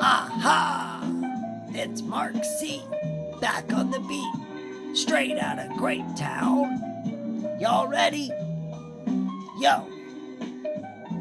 Aha! It's Mark C. Back on the beat, straight out of Great Town. Y'all ready? Yo!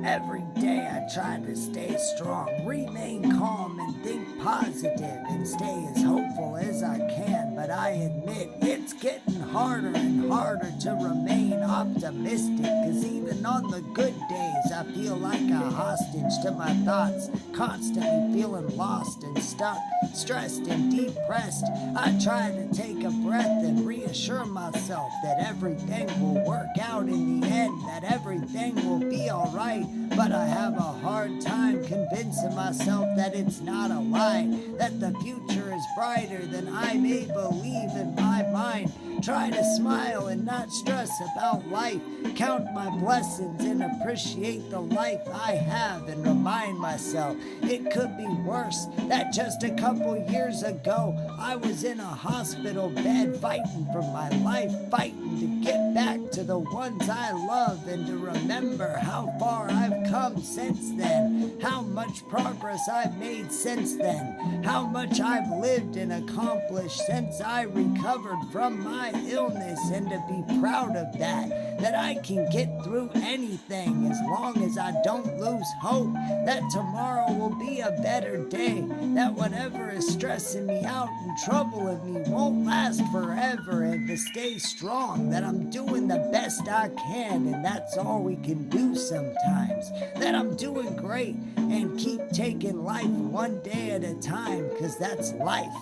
Every day I try to stay strong, remain calm and think positive and stay as hopeful as I can. But I admit it's getting harder and harder to remain optimistic, cause even on the good days I feel like a hostage to my thoughts, constantly feeling lost and stuck, stressed and depressed. I try to take a breath and reassure myself that everything will work out in the end, that everything will be alright. But I have a hard time convincing myself that it's not a lie, that the future is brighter than I may believe in my mind. Try to smile and not stress about life, count my blessings and appreciate the life I have, and remind myself it could be worse, that just a couple years ago I was in a hospital bed fighting for my life, fighting to get back to the ones I love, and to remember how far I've come since then, how much progress I've made since then, how much I've lived and accomplished since I recovered from my illness, and to be proud of that I can get through anything as long as I don't lose hope, that tomorrow will be a better day, that whatever is stressing me out and troubling me won't last forever, and to stay strong, that I'm doing the best I can, and that's all we can do sometimes, that I'm doing great and keep taking life one day at a time, cause that's life.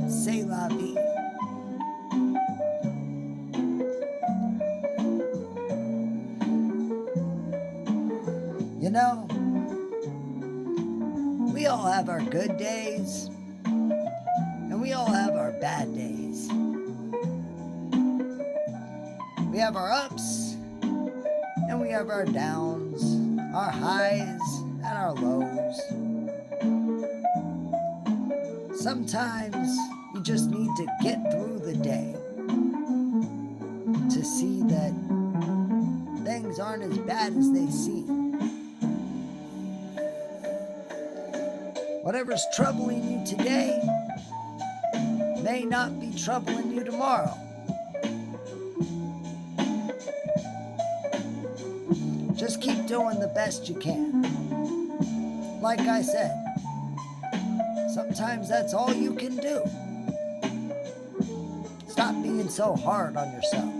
C'est la vie. You know, we all have our good days, and we all have our bad days. We have our ups, and we have our downs, our highs, and our lows. Sometimes you just need to get through the day to see that things aren't as bad as they seem. Whatever's troubling you today may not be troubling you tomorrow. Just keep doing the best you can. Like I said, sometimes that's all you can do. Stop being so hard on yourself.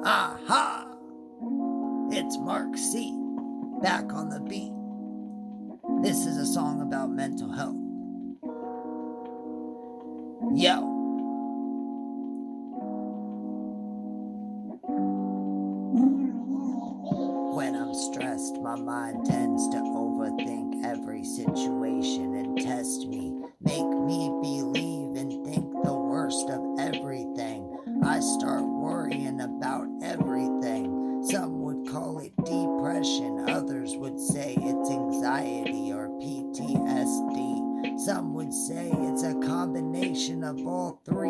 Aha! It's Mark C. Back on the beat. This is a song about mental health. Yo! When I'm stressed, my mind tends to overthink every situation and test me, make me believe and think the worst of everything. I start worrying about everything. Some would call it depression, others would say it's anxiety or PTSD. Some would say it's a combination of all three,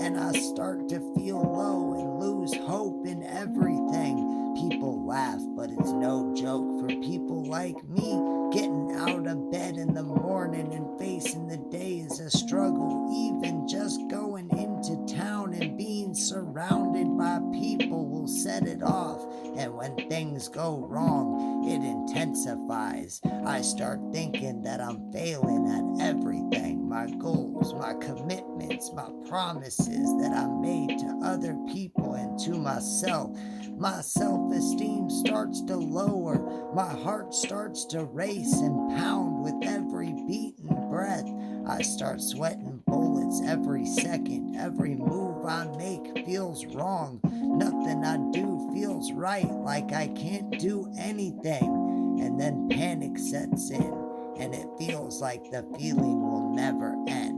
and I start to feel low and lose hope in everything. People laugh, but it's no joke for people like me. Getting out of bed in the morning and facing the day is a struggle. Even just going into town and being surrounded by people will set it off. And when things go wrong, it intensifies. I start thinking that I'm failing at everything. My goals, my commitments, my promises that I made to other people and to myself. My self-esteem starts to lower. My heart starts to race and pound with every beaten breath. I start sweating bullets every second. Every move I make feels wrong. Nothing I do feels right, like I can't do anything. then panic sets in, and it feels like the feeling will never end.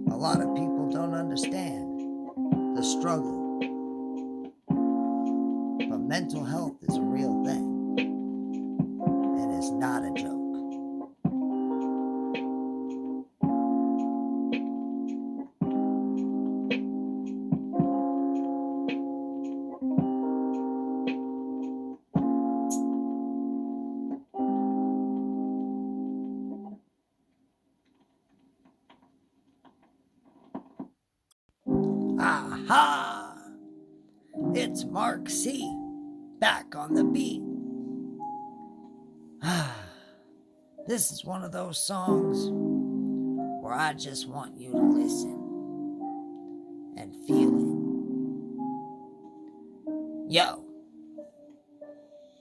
A lot of people don't understand the struggle, but mental health is a real thing, and it's not a joke. Aha! It's Mark C. Back on the beat. This is one of those songs where I just want you to listen and feel it. Yo,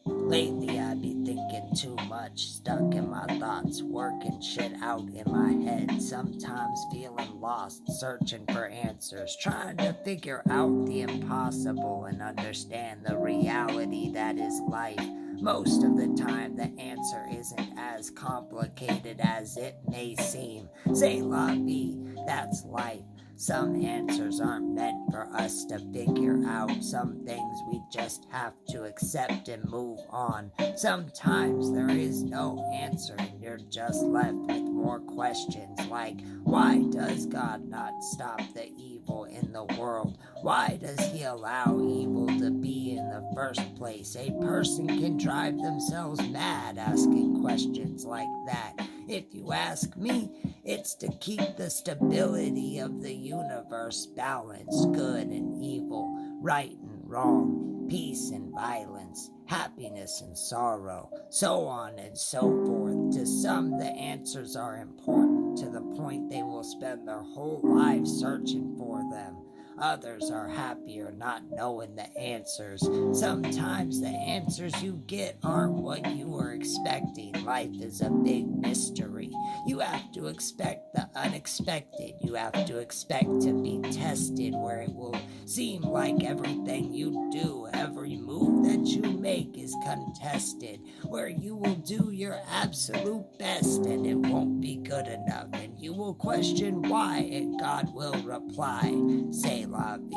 lately I be thinking too much, stuck in my thoughts, working shit out in my head, sometimes feeling lost, searching for answers, trying to figure out the impossible and understand the reality that is life. Most of the time the answer isn't as complicated as it may seem. C'est la vie, that's life. Some answers aren't meant for us to figure out. Some things we just have to accept and move on. Sometimes there is no answer and you're just left with more questions like, why does God not stop the evil in the world? Why does he allow evil to be in the first place? A person can drive themselves mad asking questions like that. If you ask me, it's to keep the stability of the universe balanced, good and evil, right and wrong, peace and violence, happiness and sorrow, so on and so forth. To some, the answers are important to the point they will spend their whole lives searching for them. Others are happier not knowing the answers. Sometimes the answers you get aren't what you were expecting. Life is a big mystery. You have to expect the unexpected. You have to expect to be tested where it will seem like everything you do, every move that you make is contested, where you will do your absolute best and it won't be good enough, and you will question why, and God will reply, C'est la vie.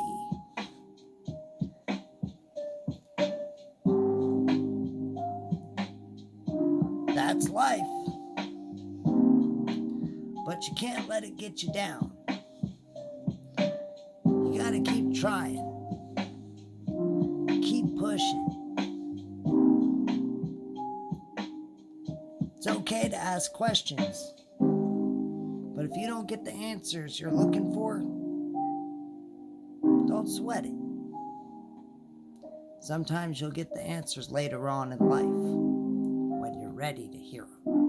That's life. But you can't let it get you down. You gotta keep trying. Keep pushing. It's okay to ask questions. But if you don't get the answers you're looking for, don't sweat it. Sometimes you'll get the answers later on in life when you're ready to hear them.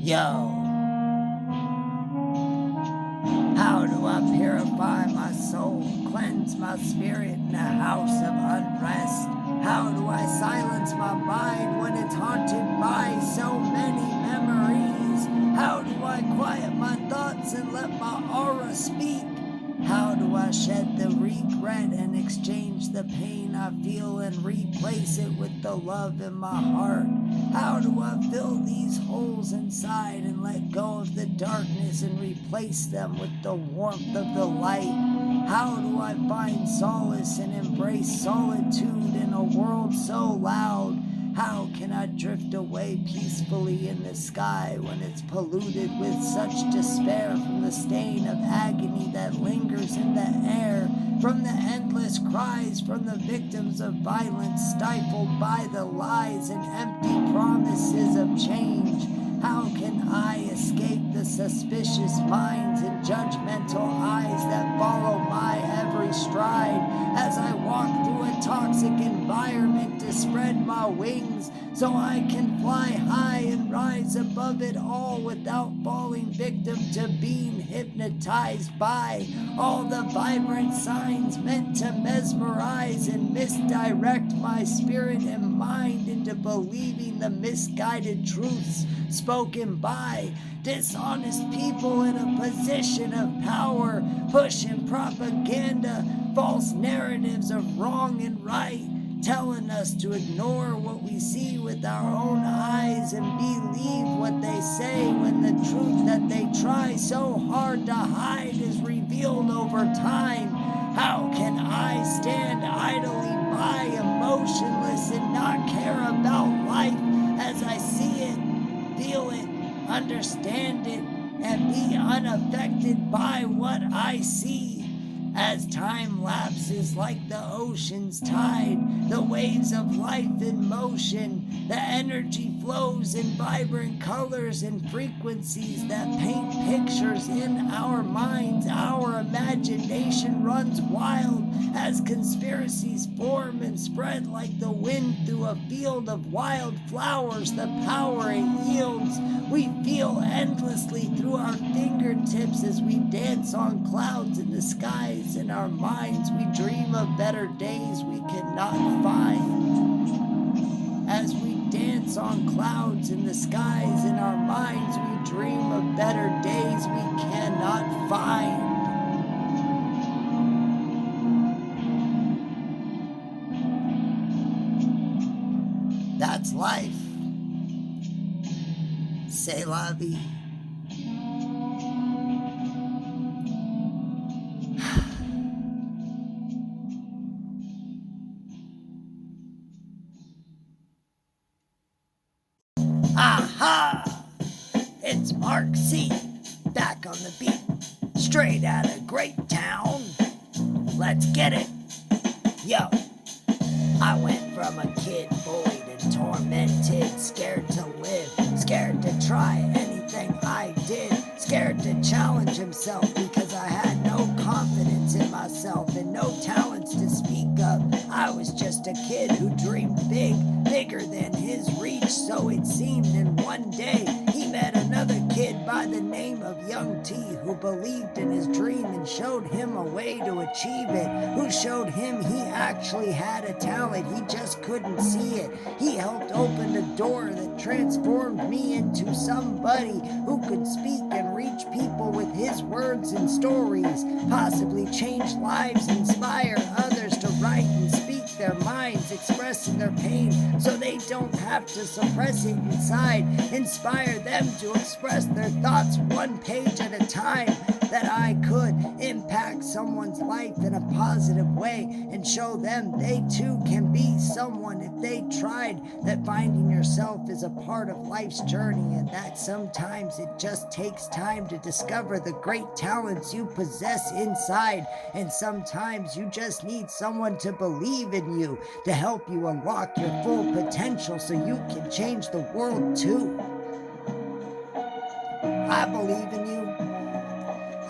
Yo, how do I purify my soul, cleanse my spirit in a house of unrest? How do I silence my mind when it's haunted by so many memories? How do I quiet my thoughts and let my aura speak? How do I shed the regret and exchange the pain I feel and replace it with the love in my heart? How do I fill these holes inside and let go of the darkness and replace them with the warmth of the light? How do I find solace and embrace solitude in a world so loud? How can I drift away peacefully in the sky when it's polluted with such despair from the stain of agony that lingers in the air, from the endless cries from the victims of violence stifled by the lies and empty promises of change? How can I escape the suspicious minds and judgmental eyes that follow my every stride as I walk through a toxic environment to spread my wings so I can fly high and rise above it all without falling victim to being hypnotized by all the vibrant signs meant to mesmerize and misdirect my spirit and mind into believing the misguided truths spoken by dishonest people in a position of power, pushing propaganda, false narratives of wrong and right, telling us to ignore what we see with our own eyes and believe what they say when the truth that they try so hard to hide is revealed over time. How can I stand idly by, emotionless, and not care about life as I see it, feel it, understand it, and be unaffected by what I see? As time lapses like the ocean's tide, the waves of life in motion, the energy flows in vibrant colors and frequencies that paint pictures in our minds. Our imagination runs wild as conspiracies form and spread like the wind through a field of wild flowers. The power it yields, we feel endlessly through our fingertips as we dance on clouds in the skies. In our minds, we dream of better days we cannot find. As we dance on clouds in the skies, in our minds, we dream of better days we cannot find. That's life. C'est la vie. Aha! It's Mark C. Back on the beat, straight out of Great Town. Let's get it. Yo, I went from a kid bullied and tormented, scared to live, scared to try anything I did, scared to challenge himself because I had no confidence in myself and no talents to speak of. I was just a kid who dreamed big, bigger than his reach, so it seemed. And one day he met another kid by the name of Young T, who believed in his dream and showed him a way to achieve it, who showed him he actually had a talent, he just couldn't see it. He helped open a door that transformed me into somebody who could speak and reach people with his words and stories, possibly change lives, inspire others to write and speak their minds, expressing their pain so they don't have to suppress it inside, inspire them to express their thoughts one page at a time, that I could impact someone's life in a positive way and show them they too can be someone if they tried, that finding yourself is a part of life's journey and that sometimes it just takes time to discover the great talents you possess inside, and sometimes you just need someone to believe in you, to help you unlock your full potential so you can change the world too. I believe in you.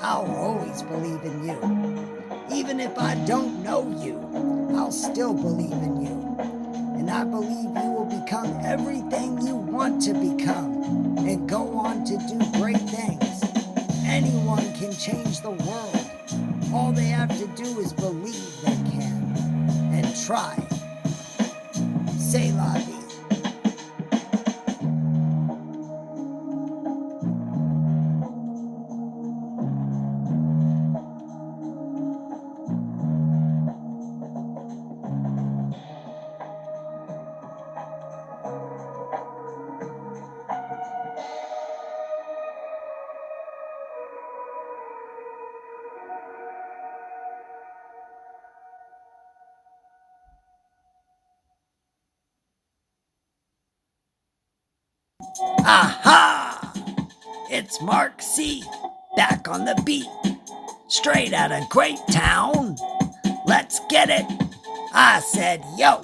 I'll always believe in you. Even if I don't know you, I'll still believe in you. And I believe you will become everything you want to become and go on to do great things. Anyone can change the world. All they have to do is believe they can and try. C'est la vie. Aha! It's Mark C. Back on the beat, straight out of Great Town. Let's get it. I said, yo.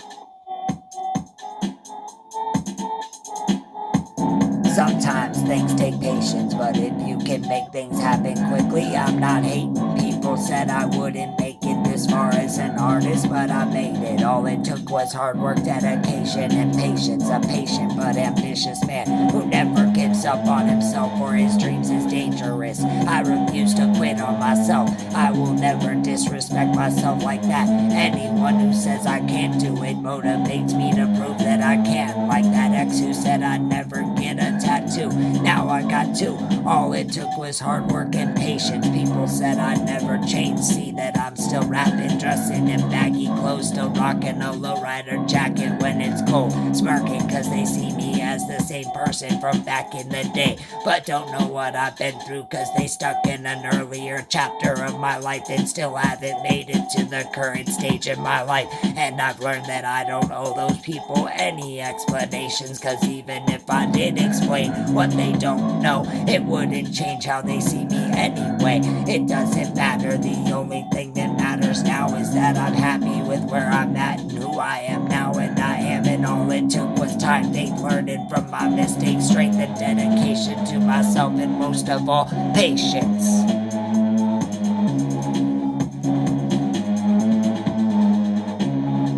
Sometimes things take patience, but if you can make things happen quickly, I'm not hating. People said I wouldn't make it this as far as an artist, but I made it. All it took was hard work, dedication, and patience. A patient but ambitious man who never gives up on himself or his dreams is dangerous. I refuse to quit on myself. I will never disrespect myself like that. Anyone who says I can't do it motivates me to prove that I can. Like that ex who said I'd never get a tattoo. Now I got two. All it took was hard work and patience. People said I'd never change. See that I'm still rapping, dressing in baggy clothes, still rocking a lowrider jacket when it's cold. Smirking cause they see me as the same person from back in the day, but don't know what I've been through cause they stuck in an earlier chapter of my life and still haven't made it to the current stage in my life. And I've learned that I don't owe those people any explanations, cause even if I did explain what they don't know, it wouldn't change how they see me anyway. It doesn't matter, the only thing that matters now is that I'm happy with where I'm at and who I am now, and I am, and all it took was time, faith, learning from my mistakes, strength and dedication to myself, and most of all, patience.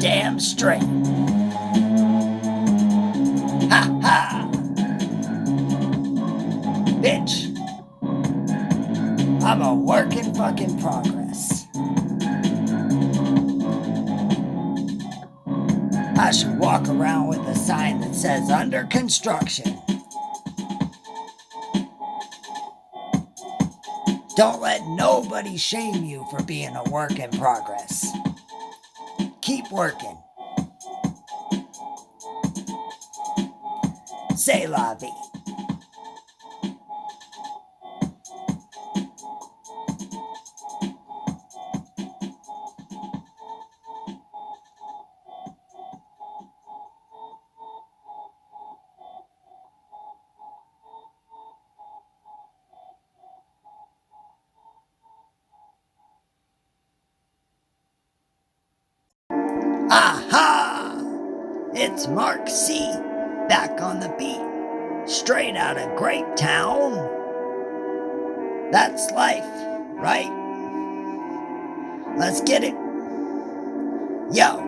Damn straight. Ha ha! Bitch. I'm a work in fucking progress. I should walk around with a sign that says under construction. Don't let nobody shame you for being a work in progress. Keep working. C'est la vie. Aha! It's Mark C. back on the beat, straight out of Grape Town. That's life, right? Let's get it. Yo!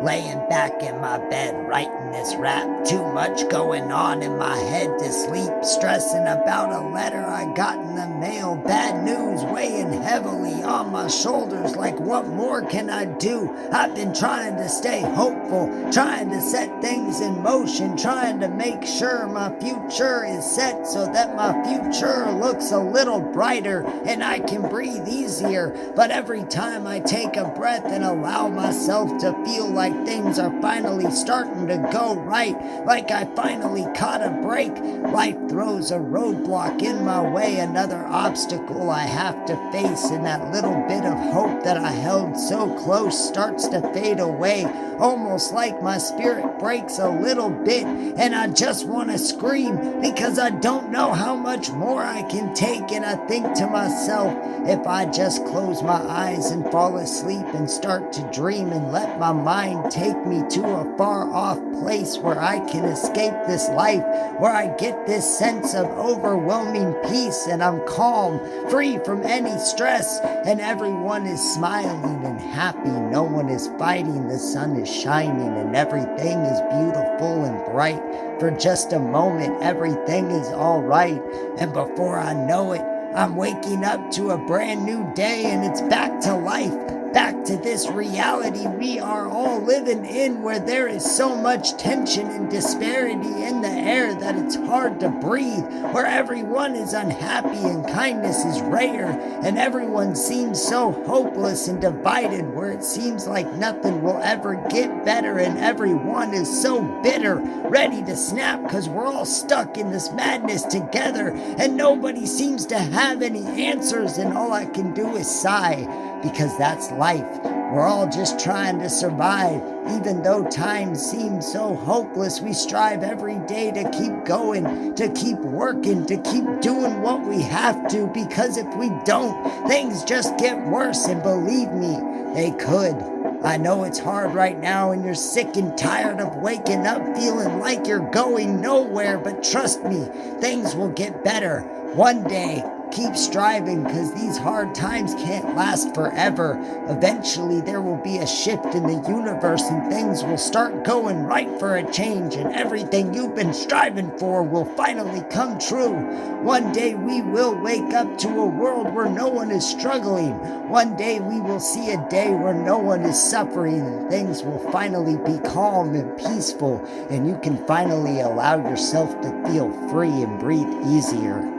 Laying back in my bed, writing this rap. Too much going on in my head to sleep. Stressing about a letter I got in the mail. Bad news weighing heavily on my shoulders. Like, what more can I do? I've been trying to stay hopeful, trying to set things in motion, trying to make sure my future is set so that my future looks a little brighter and I can breathe easier. But every time I take a breath and allow myself to feel like things are finally starting to go right, like I finally caught a break, life throws a roadblock in my way, another obstacle I have to face, and that little bit of hope that I held so close starts to fade away, almost like my spirit breaks a little bit, and I just want to scream because I don't know how much more I can take. And I think to myself, if I just close my eyes and fall asleep and start to dream and let my mind take me to a far off place where I can escape this life, where I get this sense of overwhelming peace and I'm calm, free from any stress, and everyone is smiling and happy. No one is fighting, the sun is shining and everything is beautiful and bright. For just a moment, everything is all right, and before I know it, I'm waking up to a brand new day, and it's back to life, back to this reality we are all living in, where there is so much tension and disparity in the air that it's hard to breathe, where everyone is unhappy and kindness is rare, and everyone seems so hopeless and divided, where it seems like nothing will ever get better, and everyone is so bitter, ready to snap because we're all stuck in this madness together, and nobody seems to have any answers, and all I can do is sigh, because that's life. We're all just trying to survive. Even though times seem so hopeless, we strive every day to keep going, to keep working, to keep doing what we have to, because if we don't, things just get worse, and believe me, they could. I know it's hard right now and you're sick and tired of waking up feeling like you're going nowhere, but trust me, things will get better. One day, keep striving because these hard times can't last forever. Eventually, there will be a shift in the universe and things will start going right for a change, and everything you've been striving for will finally come true. One day we will wake up to a world where no one is struggling. One day we will see a day where no one is suffering, and things will finally be calm and peaceful, and you can finally allow yourself to feel free and breathe easier.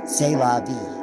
C'est la vie.